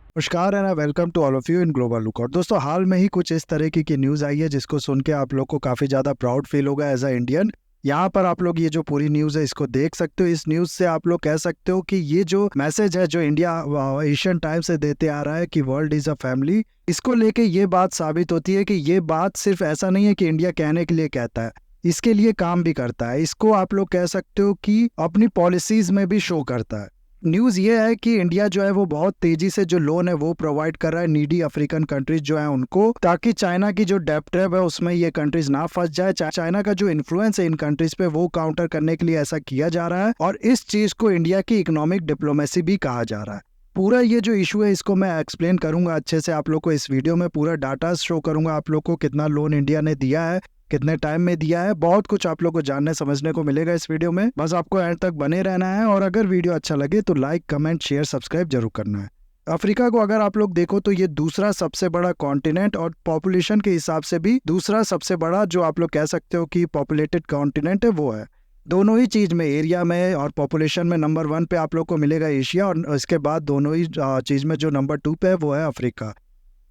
नमस्कार and welcome to all of you in Global Lookout. दोस्तों, हाल में ही कुछ इस तरह की न्यूज़ आई है जिसको सुन के आप लोग को काफ़ी ज़्यादा प्राउड फील होगा एज अ इंडियन। यहाँ पर आप लोग ये जो पूरी न्यूज़ है इसको देख सकते हो। इस न्यूज़ से आप लोग कह सकते हो कि ये जो मैसेज है जो इंडिया एशियन टाइम्स से देते आ रहा है कि वर्ल्ड इज़ अ फैमिली, इसको लेके ये बात साबित होती है कि ये बात सिर्फ ऐसा नहीं है कि इंडिया कहने के लिए कहता है, इसके लिए काम भी करता है। इसको आप लोग कह सकते हो कि अपनी पॉलिसीज़ में भी शो करता है। न्यूज़ ये है कि इंडिया जो है वो बहुत तेजी से जो लोन है वो प्रोवाइड कर रहा है नीडी अफ्रीकन कंट्रीज जो है उनको, ताकि चाइना की जो डेब्ट ट्रैप है उसमें ये कंट्रीज ना फंस जाए। चाइना का जो इन्फ्लुएंस है इन कंट्रीज पे वो काउंटर करने के लिए ऐसा किया जा रहा है, और इस चीज को इंडिया की इकोनॉमिक डिप्लोमेसी भी कहा जा रहा है। पूरा ये जो इशू है इसको मैं एक्सप्लेन करूंगा अच्छे से आप लोग को। इस वीडियो में पूरा डाटा शो करूंगा आप लोग को, कितना लोन इंडिया ने दिया है, कितने टाइम में दिया है। बहुत कुछ आप लोग को जानने समझने को मिलेगा इस वीडियो में। बस आपको एंड तक बने रहना है, और अगर वीडियो अच्छा लगे तो लाइक, कमेंट, शेयर, सब्सक्राइब जरूर करना है। अफ्रीका को अगर आप लोग देखो तो ये दूसरा सबसे बड़ा कॉन्टिनेंट, और पॉपुलेशन के हिसाब से भी दूसरा सबसे बड़ा जो आप लोग कह सकते हो कि पॉपुलेटेड कॉन्टिनेंट है वो है। दोनों ही चीज में, एरिया में और पॉपुलेशन में नंबर 1 पे आप लोग को मिलेगा एशिया, और इसके बाद दोनों ही चीज में जो नंबर 2 पे है वो है अफ्रीका।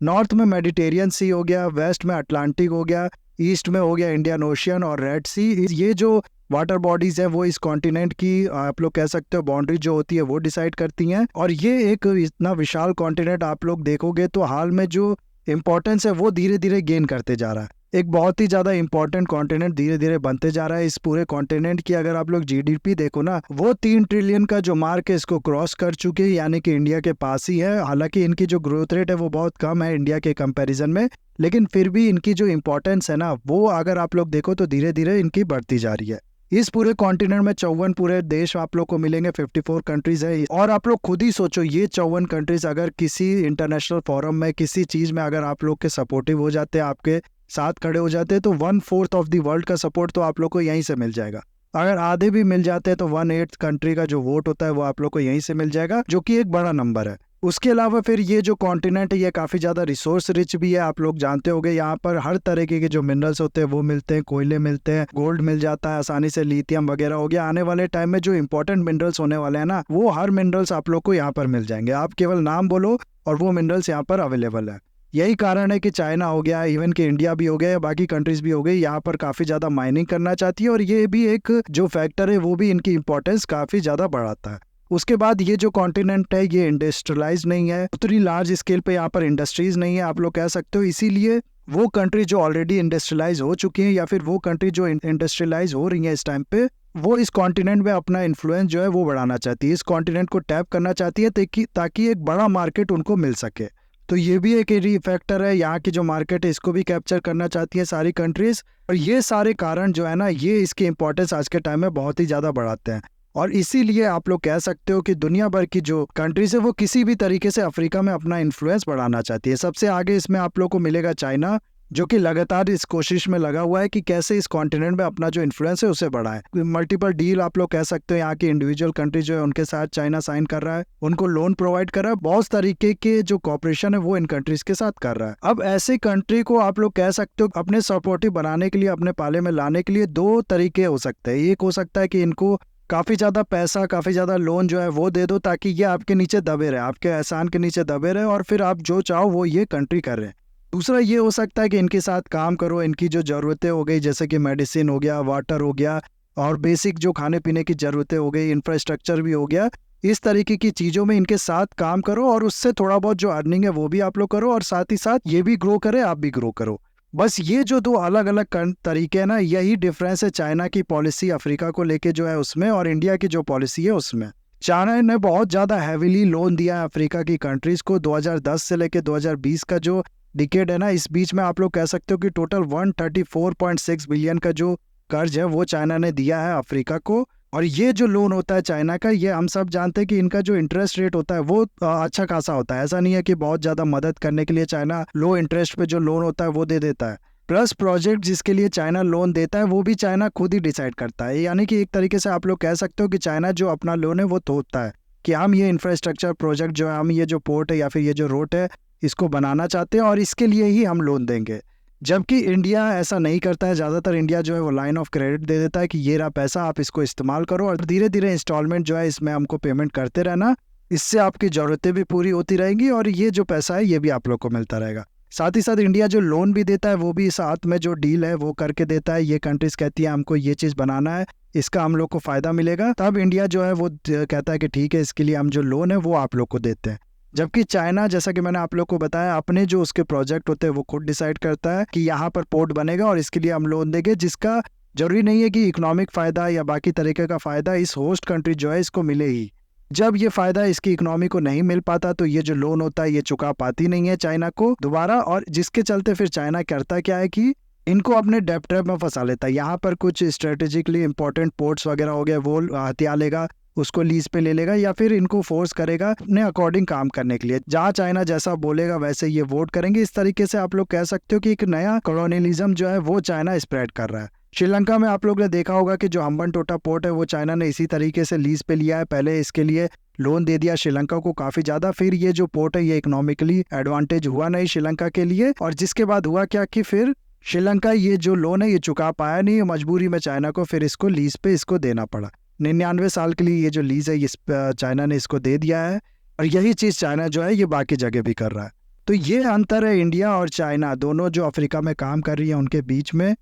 नॉर्थ में मेडिटेरियन सी हो गया, वेस्ट में अटलांटिक हो गया, ईस्ट में हो गया इंडियन ओशियन और रेड सी। ये जो वाटर बॉडीज है वो इस कॉन्टिनेंट की आप लोग कह सकते हो बाउंड्री जो होती है वो डिसाइड करती हैं। और ये एक इतना विशाल कॉन्टिनेंट आप लोग देखोगे तो हाल में जो इम्पोर्टेंस है वो धीरे धीरे गेन करते जा रहा है। एक बहुत ही ज़्यादा इंपॉर्टेंट कॉन्टिनेंट धीरे धीरे बनते जा रहा है। इस पूरे कॉन्टिनेंट की अगर आप लोग जीडीपी देखो ना, वो 3 ट्रिलियन का जो मार्क है इसको क्रॉस कर चुके हैं, यानी कि इंडिया के पास ही है। हालांकि इनकी जो ग्रोथ रेट है वो बहुत कम है इंडिया के कंपैरिजन में, लेकिन फिर भी इनकी जो इंपॉर्टेंस है ना वो अगर आप लोग देखो तो धीरे धीरे इनकी बढ़ती जा रही है। इस पूरे कॉन्टिनेंट में 54 पूरे देश आप लोग को मिलेंगे, 54 कंट्रीज है। और आप लोग खुद ही सोचो, ये 54 कंट्रीज अगर किसी इंटरनेशनल फोरम में किसी चीज में अगर आप लोग के सपोर्टिव हो जाते हैं, आपके साथ खड़े हो जाते हैं, तो 1/4 ऑफ द वर्ल्ड का सपोर्ट तो आप लोग को यहीं से मिल जाएगा। अगर आधे भी मिल जाते हैं तो 1/8 कंट्री का जो वोट होता है वो आप लोग को यहीं से मिल जाएगा, जो कि एक बड़ा नंबर है। उसके अलावा फिर ये जो कॉन्टिनेंट है ये काफी ज्यादा रिसोर्स रिच भी है। आप लोग जानते होंगे यहाँ पर हर तरीके के जो मिनरल्स होते हैं वो मिलते हैं, कोयले मिलते हैं, गोल्ड मिल जाता है आसानी से, लिथियम वगैरह हो गया। आने वाले टाइम में जो इंपॉर्टेंट मिनरल्स होने वाले हैं ना, वो हर मिनरल्स आप लोग को यहाँ पर मिल जाएंगे। आप केवल नाम बोलो और वो मिनरल्स यहाँ पर अवेलेबल है। यही कारण है कि चाइना हो गया, इवन कि इंडिया भी हो गया या बाकी कंट्रीज भी हो गई, यहाँ पर काफी ज्यादा माइनिंग करना चाहती है, और ये भी एक जो फैक्टर है वो भी इनकी इंपॉर्टेंस काफी ज्यादा बढ़ाता है। उसके बाद ये जो कॉन्टिनेंट है ये इंडस्ट्रियलाइज नहीं है, उतनी लार्ज स्केल पे यहाँ पर इंडस्ट्रीज नहीं है आप लोग कह सकते हो। इसीलिए वो कंट्री जो ऑलरेडी इंडस्ट्रियलाइज हो चुकी है या फिर वो कंट्री जो इंडस्ट्रियलाइज हो रही है इस टाइम पे, वो इस कॉन्टिनेंट में अपना इन्फ्लुएंस जो है वो बढ़ाना चाहती है, इस कॉन्टिनेंट को टैप करना चाहती है ताकि एक बड़ा मार्केट उनको मिल सके। तो ये भी एक फैक्टर है, यहाँ की जो मार्केट है इसको भी कैप्चर करना चाहती है सारी कंट्रीज। और ये सारे कारण जो है ना ये इसकी इंपॉर्टेंस आज के टाइम में बहुत ही ज्यादा बढ़ाते हैं। और इसीलिए आप लोग कह सकते हो कि दुनिया भर की जो कंट्रीज है वो किसी भी तरीके से अफ्रीका में अपना इन्फ्लुएंस बढ़ाना चाहती है। सबसे आगे इसमें आप लोग को मिलेगा चाइना, जो कि लगातार इस कोशिश में लगा हुआ है कि कैसे इस कॉन्टिनेंट में अपना जो इन्फ्लुएंस है उसे बढ़ाए। मल्टीपल डील आप लोग कह सकते हो यहाँ की इंडिविजुअल कंट्री जो है उनके साथ चाइना साइन कर रहा है, उनको लोन प्रोवाइड कर रहा है, बहुत तरीके के जो कॉपरेशन है वो इन कंट्रीज के साथ कर रहा है। अब ऐसे कंट्री को आप लोग कह सकते हो अपने सपोर्टिव बनाने के लिए, अपने पाले में लाने के लिए 2 तरीके हो सकते हैं। एक हो सकता है कि इनको काफी ज्यादा पैसा, काफी ज्यादा लोन जो है वो दे दो ताकि ये आपके नीचे दबे रहे, आपके एहसान के नीचे दबे रहे, और फिर आप जो चाहो वो ये कंट्री कर रहे हैं। दूसरा ये हो सकता है कि इनके साथ काम करो, इनकी जो ज़रूरतें हो गई जैसे कि मेडिसिन हो गया, वाटर हो गया, और बेसिक जो खाने पीने की ज़रूरतें हो गई, इंफ्रास्ट्रक्चर भी हो गया, इस तरीके की चीज़ों में इनके साथ काम करो, और उससे थोड़ा बहुत जो अर्निंग है वो भी आप लोग करो, और साथ ही साथ ये भी ग्रो करे, आप भी ग्रो करो। बस ये जो 2 अलग अलग तरीके हैं ना, यही डिफरेंस है चाइना की पॉलिसी अफ्रीका को लेके जो है उसमें, और इंडिया की जो पॉलिसी है उसमें। चाइना ने बहुत ज़्यादा हैविली लोन दिया है अफ्रीका की कंट्रीज़ को। 2010 से लेके 2020 का जो डिकेड है ना, इस बीच में आप लोग कह सकते हो कि टोटल 134.6 बिलियन का जो कर्ज है वो चाइना ने दिया है अफ्रीका को। और ये जो लोन होता है चाइना का, ये हम सब जानते हैं कि इनका जो इंटरेस्ट रेट होता है वो अच्छा खासा होता है। ऐसा नहीं है कि बहुत ज़्यादा मदद करने के लिए चाइना लो इंटरेस्ट पे जो लोन होता है वो दे देता है। प्लस प्रोजेक्ट जिसके लिए चाइना लोन देता है वो भी चाइना खुद ही डिसाइड करता है। यानी कि एक तरीके से आप लोग कह सकते हो कि चाइना जो अपना लोन है वो थोपता है कि हम ये इंफ्रास्ट्रक्चर प्रोजेक्ट जो है, हम ये जो पोर्ट है या फिर ये जो रोड है इसको बनाना चाहते हैं और इसके लिए ही हम लोन देंगे। जबकि इंडिया ऐसा नहीं करता है। ज़्यादातर इंडिया जो है वो लाइन ऑफ क्रेडिट दे देता है कि ये रहा पैसा, आप इसको इस्तेमाल करो और धीरे धीरे इंस्टॉलमेंट जो है इसमें हमको पेमेंट करते रहना, इससे आपकी ज़रूरतें भी पूरी होती रहेंगी और ये जो पैसा है ये भी आप लोग को मिलता रहेगा। साथ ही साथ इंडिया जो लोन भी देता है वो भी साथ में जो डील है वो करके देता है। ये कंट्रीज कहती है हमको ये चीज़ बनाना है, इसका हम लोग को फ़ायदा मिलेगा, तब इंडिया जो है वो कहता है कि ठीक है, इसके लिए हम जो लोन है वो आप लोग को देते हैं। जबकि चाइना, जैसा कि मैंने आप लोग को बताया, अपने जो उसके प्रोजेक्ट होते हैं वो खुद डिसाइड करता है कि यहाँ पर पोर्ट बनेगा और इसके लिए हम लोन देंगे, जिसका जरूरी नहीं है कि इकोनॉमिक फ़ायदा या बाकी तरीके का फ़ायदा इस होस्ट कंट्री जो है इसको मिले ही। जब ये फ़ायदा इसकी इकोनॉमी को नहीं मिल पाता तो ये जो लोन होता है ये चुका पाती नहीं है चाइना को दोबारा, और जिसके चलते फिर चाइना करता क्या है कि इनको अपने डेब्ट ट्रैप में फंसा लेता है। यहाँ पर कुछ स्ट्रेटेजिकली इंपॉर्टेंट पोर्ट्स वगैरह हो गए वो हथिया लेगा, उसको लीज पे ले लेगा या फिर इनको फोर्स करेगा अपने अकॉर्डिंग काम करने के लिए। जहाँ चाइना जैसा बोलेगा वैसे ये वोट करेंगे। इस तरीके से आप लोग कह सकते हो कि एक नया कॉलोनियलिज्म जो है वो चाइना स्प्रेड कर रहा है। श्रीलंका में आप लोग ने देखा होगा कि जो हम्बनटोटा पोर्ट है वो चाइना ने इसी तरीके से लीज पे लिया है। पहले इसके लिए लोन दे दिया श्रीलंका को काफ़ी ज़्यादा, फिर ये जो पोर्ट है ये इकोनॉमिकली एडवांटेज हुआ नहीं श्रीलंका के लिए, और जिसके बाद हुआ क्या कि फिर श्रीलंका ये जो लोन है ये चुका पाया नहीं, मजबूरी में चाइना को फिर इसको लीज पे इसको देना पड़ा। 99 साल के लिए ये जो लीज है ये चाइना ने इसको दे दिया है, और यही चीज़ चाइना जो है ये बाकी जगह भी कर रहा है। तो ये अंतर है इंडिया और चाइना दोनों जो अफ्रीका में काम कर रही है उनके बीच में।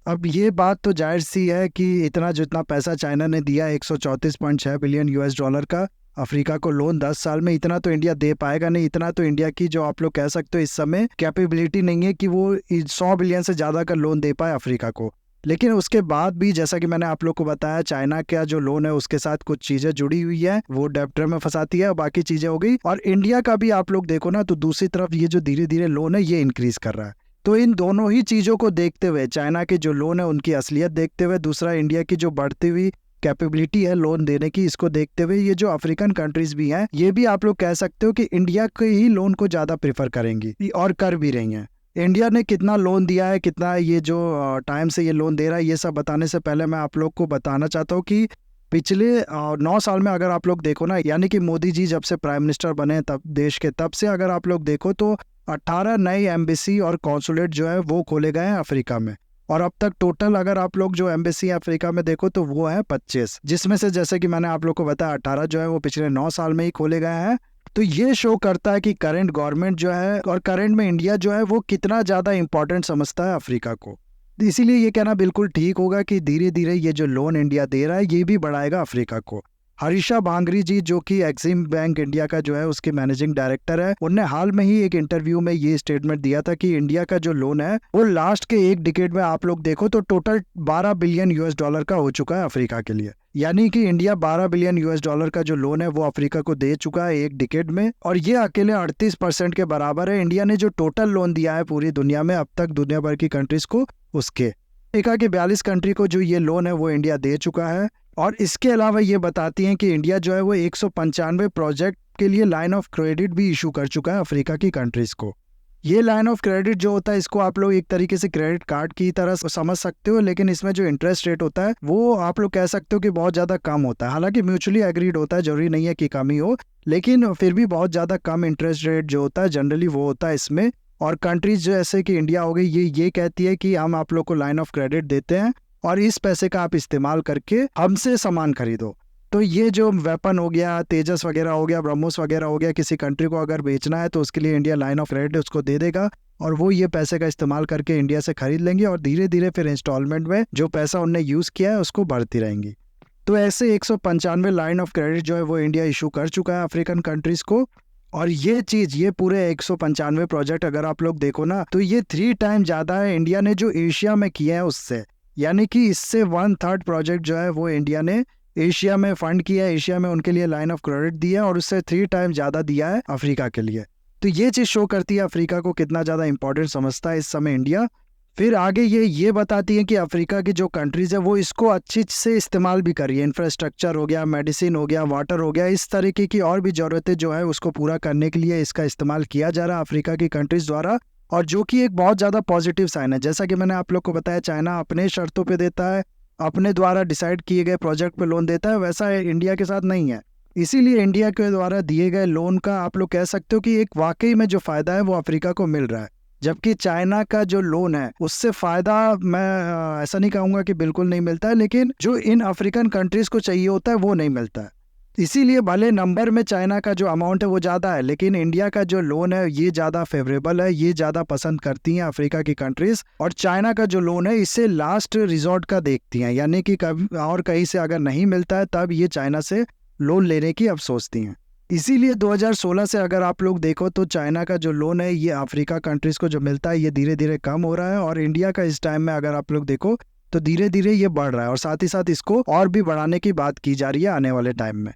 अब ये बात तो जाहिर सी है कि इतना जितना पैसा चाइना ने दिया 134.6 बिलियन यूएस डॉलर का अफ्रीका को लोन 10 साल में, इतना तो इंडिया दे पाएगा नहीं। इतना तो इंडिया की जो आप लोग कह सकते हो इस समय कैपेबिलिटी नहीं है कि वो 100 बिलियन से ज़्यादा का लोन दे पाए अफ्रीका को। लेकिन उसके बाद भी जैसा कि मैंने आप लोग को बताया, चाइना का जो लोन है उसके साथ कुछ चीज़ें जुड़ी हुई है, वो डेब्ट में फंसाती है और बाकी चीज़ें हो गई। और इंडिया का भी आप लोग देखो ना तो दूसरी तरफ ये जो धीरे धीरे लोन है ये इंक्रीज कर रहा है। तो इन दोनों ही चीज़ों को देखते हुए, चाइना के जो लोन है उनकी असलियत देखते हुए, दूसरा इंडिया की जो बढ़ती हुई कैपेबिलिटी है लोन देने की, इसको देखते हुए ये जो अफ्रीकन कंट्रीज भी हैं ये भी आप लोग कह सकते हो कि इंडिया के ही लोन को ज़्यादा प्रेफर करेंगी और कर भी रही हैं। इंडिया ने कितना लोन दिया है, कितना ये जो टाइम से ये लोन दे रहा है, ये सब बताने से पहले मैं आप लोग को बताना चाहता हूँ कि पिछले 9 साल में अगर आप लोग देखो ना, यानी कि मोदी जी जब से प्राइम मिनिस्टर बने तब देश के, तब से अगर आप लोग देखो तो 18 नई एम्बेसी और कॉन्सुलेट जो है वो खोले गए हैं अफ्रीका में। और अब तक टोटल अगर आप लोग जो एम्बेसी अफ्रीका में देखो तो वो है 25, जिसमें से जैसे कि मैंने आप लोग को बताया 18 जो है वो पिछले 9 साल में ही खोले गए हैं। तो ये शो करता है कि करंट गवर्नमेंट जो है और करंट में इंडिया जो है वो कितना ज़्यादा इंपॉर्टेंट समझता है अफ्रीका को। इसीलिए ये कहना बिल्कुल ठीक होगा कि धीरे धीरे ये जो लोन इंडिया दे रहा है ये भी बढ़ाएगा अफ्रीका को। हरीशा भांगरी जी जो कि एक्सिम बैंक इंडिया का जो है उसके मैनेजिंग डायरेक्टर है, उनने हाल में ही एक इंटरव्यू में ये स्टेटमेंट दिया था कि इंडिया का जो लोन है वो लास्ट के एक डिकेड में आप लोग देखो तो टोटल 12 बिलियन यूएस डॉलर का हो चुका है अफ्रीका के लिए। यानी कि इंडिया 12 बिलियन यूएस डॉलर का जो लोन है वो अफ्रीका को दे चुका है एक डिकेड में, और ये अकेले 38% के बराबर है इंडिया ने जो टोटल लोन दिया है पूरी दुनिया में अब तक दुनिया भर की कंट्रीज को। उसके अफ्रीका के 42 कंट्री को जो ये लोन है वो इंडिया दे चुका है। और इसके अलावा ये बताती हैं कि इंडिया जो है वो 195 प्रोजेक्ट के लिए लाइन ऑफ क्रेडिट भी इशू कर चुका है अफ्रीका की कंट्रीज को। ये लाइन ऑफ क्रेडिट जो होता है इसको आप लोग एक तरीके से क्रेडिट कार्ड की तरह समझ सकते हो, लेकिन इसमें जो इंटरेस्ट रेट होता है वो आप लोग कह सकते हो कि बहुत ज़्यादा कम होता है। हालांकि म्यूचुअली एग्रीड होता है, जरूरी नहीं है कि कम ही हो, लेकिन फिर भी बहुत ज़्यादा कम इंटरेस्ट रेट जो होता है जनरली वो होता है इसमें। और कंट्रीज जैसे कि इंडिया हो गई ये कहती है कि हम आप लोग को लाइन ऑफ क्रेडिट देते हैं और इस पैसे का आप इस्तेमाल करके हमसे सामान खरीदो। तो ये जो वेपन हो गया, तेजस वगैरह हो गया, ब्रह्मोस वगैरह हो गया, किसी कंट्री को अगर बेचना है तो उसके लिए इंडिया लाइन ऑफ क्रेडिट उसको दे देगा और वो ये पैसे का इस्तेमाल करके इंडिया से खरीद लेंगे और धीरे धीरे फिर इंस्टॉलमेंट में जो पैसा उनने यूज़ किया है उसको बढ़ती रहेंगी। तो ऐसे 195 लाइन ऑफ क्रेडिट जो है वो इंडिया इशू कर चुका है अफ्रीकन कंट्रीज़ को। और ये चीज़, ये पूरे 195 प्रोजेक्ट अगर आप लोग देखो ना तो ये 3 टाइम ज़्यादा है इंडिया ने जो एशिया में किया है उससे। यानी कि इससे 1/3 प्रोजेक्ट जो है वो इंडिया ने एशिया में फंड किया है, एशिया में उनके लिए लाइन ऑफ क्रेडिट दिया है और उससे 3 टाइम ज़्यादा दिया है अफ्रीका के लिए। तो ये चीज़ शो करती है अफ्रीका को कितना ज़्यादा इंपॉर्टेंट समझता है इस समय इंडिया। फिर आगे ये बताती है कि अफ्रीका की जो कंट्रीज़ है वो इसको अच्छी से इस्तेमाल भी कर रही है। इंफ्रास्ट्रक्चर हो गया, मेडिसिन हो गया, वाटर हो गया, इस तरीके की और भी ज़रूरतें जो है उसको पूरा करने के लिए इसका इस्तेमाल किया जा रहा है अफ्रीका की कंट्रीज़ द्वारा, और जो कि एक बहुत ज़्यादा पॉजिटिव साइन है। जैसा कि मैंने आप लोग को बताया चाइना अपने शर्तों पे देता है, अपने द्वारा डिसाइड किए गए प्रोजेक्ट पे लोन देता है, वैसा इंडिया के साथ नहीं है। इसीलिए इंडिया के द्वारा दिए गए लोन का आप लोग कह सकते हो कि एक वाकई में जो फ़ायदा है वो अफ्रीका को मिल रहा है, जबकि चाइना का जो लोन है उससे फ़ायदा मैं ऐसा नहीं कहूँगा कि बिल्कुल नहीं मिलता है, लेकिन जो इन अफ्रीकन कंट्रीज़ को चाहिए होता है वो नहीं मिलता है। इसीलिए भले नंबर में चाइना का जो अमाउंट है वो ज़्यादा है, लेकिन इंडिया का जो लोन है ये ज़्यादा फेवरेबल है, ये ज़्यादा पसंद करती हैं अफ्रीका की कंट्रीज़। और चाइना का जो लोन है इसे लास्ट रिजॉर्ट का देखती हैं, यानी कि कभी और कहीं से अगर नहीं मिलता है तब ये चाइना से लोन लेने की अब सोचती हैं। इसीलिए 2016 से अगर आप लोग देखो तो चाइना का जो लोन है ये अफ्रीका कंट्रीज़ को जो मिलता है ये धीरे धीरे कम हो रहा है, और इंडिया का इस टाइम में अगर आप लोग देखो तो धीरे धीरे ये बढ़ रहा है, और साथ ही साथ इसको और भी बढ़ाने की बात की जा रही है आने वाले टाइम में।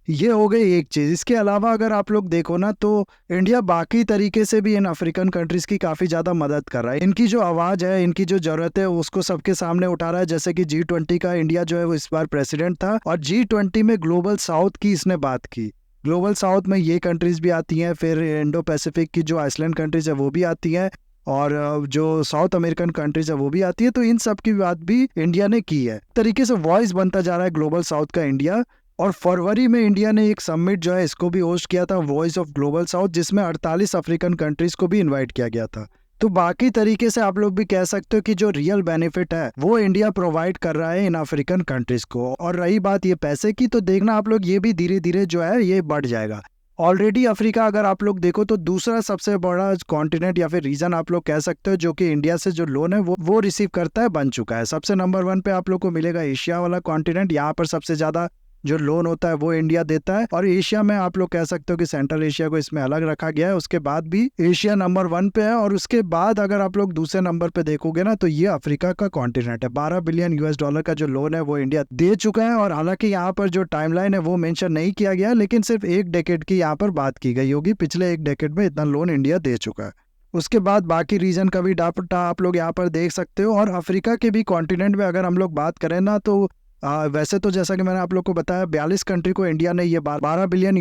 ये हो गई एक चीज़। इसके अलावा अगर आप लोग देखो ना तो इंडिया बाकी तरीके से भी इन अफ्रीकन कंट्रीज़ की काफ़ी ज़्यादा मदद कर रहा है। इनकी जो आवाज़ है, इनकी जो ज़रूरत है उसको सबके सामने उठा रहा है। जैसे कि G20 का इंडिया जो है वो इस बार प्रेसिडेंट था, और G20 में ग्लोबल साउथ की इसने बात की। ग्लोबल साउथ में ये कंट्रीज़ भी आती हैं, फिर इंडो पैसिफिक की जो आइसलैंड कंट्रीज़ है वो भी आती हैं, और जो साउथ अमेरिकन कंट्रीज़ है वो भी आती है। तो इन सब की बात भी इंडिया ने की है। तरीके से वॉइस बनता जा रहा है ग्लोबल साउथ का इंडिया। और फरवरी में इंडिया ने एक समिट जो है इसको भी होस्ट किया था, वॉइस ऑफ ग्लोबल साउथ, जिसमें 48 अफ्रीकन कंट्रीज को भी इनवाइट किया गया था। तो बाकी तरीके से आप लोग भी कह सकते हो कि जो रियल बेनिफिट है वो इंडिया प्रोवाइड कर रहा है इन अफ्रीकन कंट्रीज को। और रही बात ये पैसे की, तो देखना आप लोग ये भी धीरे धीरे जो है ये बढ़ जाएगा। ऑलरेडी अफ्रीका अगर आप लोग देखो तो दूसरा सबसे बड़ा कॉन्टिनेंट या फिर रीजन आप लोग कह सकते हो जो कि इंडिया से जो लोन है वो रिसीव करता है, बन चुका है। सबसे नंबर 1 पे आप लोग को मिलेगा एशिया वाला कॉन्टिनेंट। यहाँ पर सबसे ज्यादा जो लोन होता है वो इंडिया देता है, और एशिया में आप लोग कह सकते हो कि सेंट्रल एशिया को इसमें अलग रखा गया है। उसके बाद भी एशिया नंबर 1 पे है, और उसके बाद अगर आप लोग दूसरे नंबर पे देखोगे ना तो ये अफ्रीका का कॉन्टिनेंट है। $12 बिलियन का जो लोन है वो इंडिया दे चुका है। और हालांकि यहाँ पर जो टाइमलाइन है वो मेंशन नहीं किया गया, लेकिन सिर्फ एक डेकेड की यहाँ पर बात की गई होगी। पिछले एक डेकेड में इतना लोन इंडिया दे चुका है। उसके बाद बाकी रीजन का भी डाटा आप लोग यहाँ पर देख सकते हो। और अफ्रीका के भी कॉन्टिनेंट में अगर हम लोग बात करें ना तो वैसे तो जैसा कि मैंने आप लोग को बताया 42 कंट्री को इंडिया ने ये $12 बिलियन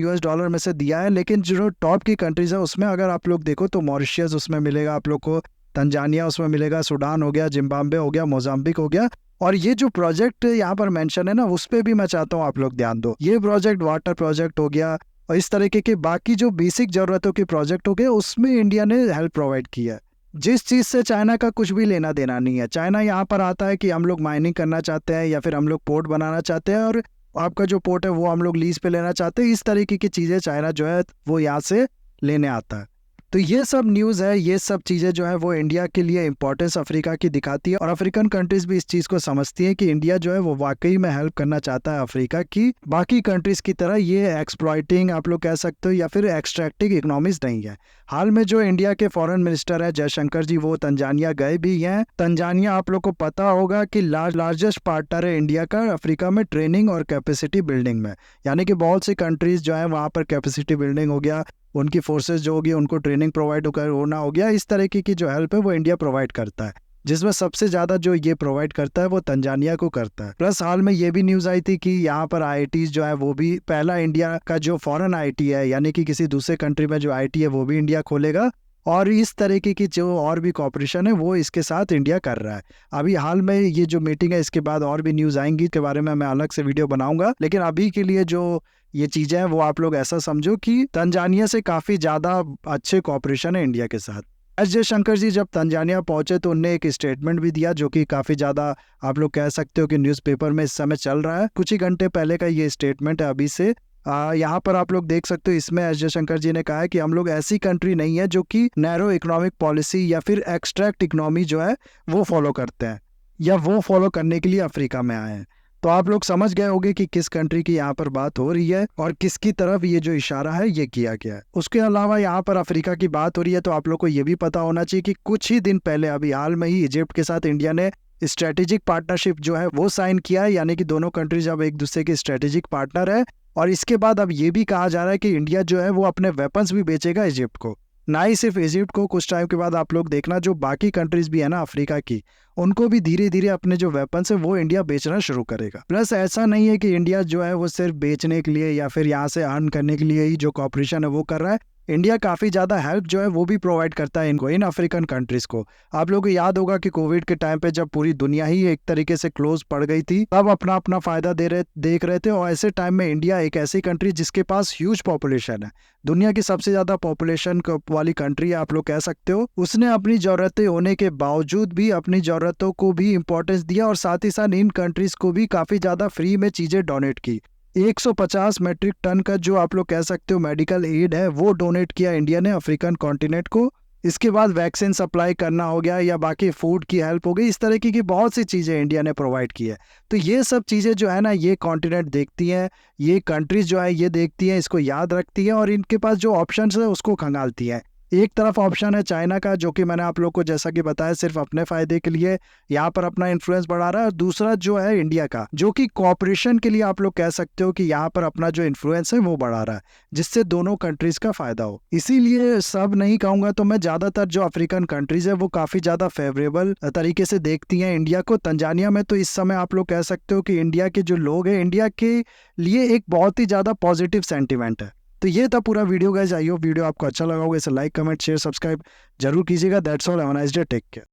में से दिया है। लेकिन जो टॉप की कंट्रीज है उसमें अगर आप लोग देखो तो मॉरिशियस उसमें मिलेगा आप लोग को, तंजानिया उसमें मिलेगा, सूडान हो गया, जिम्बाब्वे हो गया, मोजाम्बिक हो गया। और ये जो प्रोजेक्ट यहाँ पर मेंशन है ना उस पर भी मैं चाहता हूँ आप लोग ध्यान दो। ये प्रोजेक्ट वाटर प्रोजेक्ट हो गया, और इस तरीके के बाकी जो बेसिक जरूरतों के प्रोजेक्ट हो गए उसमें इंडिया ने हेल्प प्रोवाइड की है। जिस चीज़ से चाइना का कुछ भी लेना देना नहीं है। चाइना यहाँ पर आता है कि हम लोग माइनिंग करना चाहते हैं या फिर हम लोग पोर्ट बनाना चाहते हैं, और आपका जो पोर्ट है वो हम लोग लीज पे लेना चाहते हैं। इस तरीके की चीज़ें चाइना जो है वो यहाँ से लेने आता है। तो ये सब न्यूज़ है, ये सब चीज़ें जो है वो इंडिया के लिए इंपॉर्टेंस अफ्रीका की दिखाती है, और अफ्रीकन कंट्रीज भी इस चीज़ को समझती है कि इंडिया जो है वो वाकई में हेल्प करना चाहता है अफ्रीका की। बाकी कंट्रीज की तरह ये एक्सप्लॉइटिंग आप लोग कह सकते हो या फिर एक्सट्रैक्टिव इकोनॉमीज नहीं है। हाल में जो इंडिया के फॉरेन मिनिस्टर है जयशंकर जी, वो तंजानिया गए भी हैं। तंजानिया आप लोग को पता होगा कि लार्जेस्ट पार्टनर है इंडिया का अफ्रीका में ट्रेनिंग और कैपेसिटी बिल्डिंग में, यानी कि बहुत सी कंट्रीज जो है वहाँ पर कैपेसिटी बिल्डिंग हो गया, उनकी फोर्सेस जो होगी उनको ट्रेनिंग प्रोवाइड होना हो गया। इस तरीके की जो हेल्प है वो इंडिया प्रोवाइड करता है, जिसमें सबसे ज़्यादा जो ये प्रोवाइड करता है वो तंजानिया को करता है। प्लस हाल में ये भी न्यूज़ आई थी कि यहाँ पर IITs जो है वो भी पहला इंडिया का जो फॉरेन IIT है, यानी कि किसी दूसरे कंट्री में जो IIT है वो भी इंडिया खोलेगा। और इस तरीके की जो और भी कॉपरेशन है वो इसके साथ इंडिया कर रहा है। अभी हाल में ये जो मीटिंग है इसके बाद और भी न्यूज़ आएंगी, इसके बारे में मैं अलग से वीडियो बनाऊंगा। लेकिन अभी के लिए जो ये चीज़ें हैं वो आप लोग ऐसा समझो कि तंजानिया से काफ़ी ज़्यादा अच्छे कॉपरेशन है इंडिया के साथ। एस जयशंकर जी जब तंजानिया पहुंचे तो उनने एक स्टेटमेंट भी दिया जो कि काफ़ी ज़्यादा आप लोग कह सकते हो कि न्यूज़पेपर में इस समय चल रहा है। कुछ ही घंटे पहले का ये स्टेटमेंट है अभी से। यहाँ पर आप लोग देख सकते हो, इसमें एस जयशंकर जी ने कहा है कि हम लोग ऐसी कंट्री नहीं है जो कि नैरो इकोनॉमिक पॉलिसी या फिर एक्सट्रैक्ट इकोनॉमी जो है वो फॉलो करते हैं या वो फॉलो करने के लिए अफ्रीका में आए हैं। तो आप लोग समझ गए होंगे कि किस कंट्री की यहाँ पर बात हो रही है और किसकी तरफ ये जो इशारा है ये किया गया है। उसके अलावा यहाँ पर अफ्रीका की बात हो रही है तो आप लोग को ये भी पता होना चाहिए कि कुछ ही दिन पहले अभी हाल में ही इजिप्ट के साथ इंडिया ने स्ट्रेटेजिक पार्टनरशिप जो है वो साइन किया है, यानी कि दोनों कंट्रीज अब एक दूसरे के स्ट्रेटेजिक पार्टनर है। और इसके बाद अब ये भी कहा जा रहा है कि इंडिया जो है वो अपने वेपन्स भी बेचेगा इजिप्ट को। ना ही सिर्फ इजिप्ट को, कुछ टाइम के बाद आप लोग देखना जो बाकी कंट्रीज भी है ना अफ्रीका की, उनको भी धीरे धीरे अपने जो वेपन्स है वो इंडिया बेचना शुरू करेगा। प्लस ऐसा नहीं है कि इंडिया जो है वो सिर्फ बेचने के लिए या फिर यहाँ से अर्न करने के लिए ही जो कॉपरेशन है वो कर रहा है। इंडिया काफ़ी ज़्यादा हेल्प जो है वो भी प्रोवाइड करता है इनको, इन अफ्रीकन कंट्रीज़ को। आप लोगों को याद होगा कि कोविड के टाइम पे जब पूरी दुनिया ही एक तरीके से क्लोज पड़ गई थी, तब अपना अपना फ़ायदा देख रहे थे। और ऐसे टाइम में इंडिया एक ऐसी कंट्री जिसके पास ह्यूज पॉपुलेशन है, दुनिया की सबसे ज़्यादा पॉपुलेशन वाली कंट्री आप लोग कह सकते हो, उसने अपनी ज़रूरतें होने के बावजूद भी अपनी ज़रूरतों को भी इंपॉर्टेंस दिया और साथ ही साथ इन कंट्रीज़ को भी काफ़ी ज़्यादा फ्री में चीज़ें डोनेट की। 150 मैट्रिक टन का जो आप लोग कह सकते हो मेडिकल एड है वो डोनेट किया इंडिया ने अफ्रीकन कॉन्टिनेंट को। इसके बाद वैक्सीन सप्लाई करना हो गया या बाकी फूड की हेल्प हो गई, इस तरीके की बहुत सी चीज़ें इंडिया ने प्रोवाइड की है। तो ये सब चीज़ें जो है ना ये कॉन्टिनेंट देखती हैं, ये कंट्रीज जो है ये देखती हैं, इसको याद रखती हैं और इनके पास जो ऑप्शंस है उसको खंगालती हैं। एक तरफ ऑप्शन है चाइना का, जो कि मैंने आप लोग को जैसा कि बताया सिर्फ अपने फायदे के लिए यहाँ पर अपना इन्फ्लुएंस बढ़ा रहा है, और दूसरा जो है इंडिया का, जो कि कॉपरेशन के लिए आप लोग कह सकते हो कि यहाँ पर अपना जो इन्फ्लुएंस है वो बढ़ा रहा है, जिससे दोनों कंट्रीज का फायदा हो। इसीलिए सब नहीं कहूंगा तो मैं ज्यादातर जो अफ्रीकन कंट्रीज है वो काफी ज्यादा फेवरेबल तरीके से देखती हैं इंडिया को। तंजानिया में तो इस समय आप लोग कह सकते हो कि इंडिया के जो लोग हैं, इंडिया के लिए एक बहुत ही ज्यादा पॉजिटिव सेंटिमेंट है। तो ये था पूरा video guys. I hope video आपको अच्छा लगा होगा। इसे लाइक, कमेंट, शेयर, सब्सक्राइब जरूर कीजिएगा। That's all, have a nice day, take care.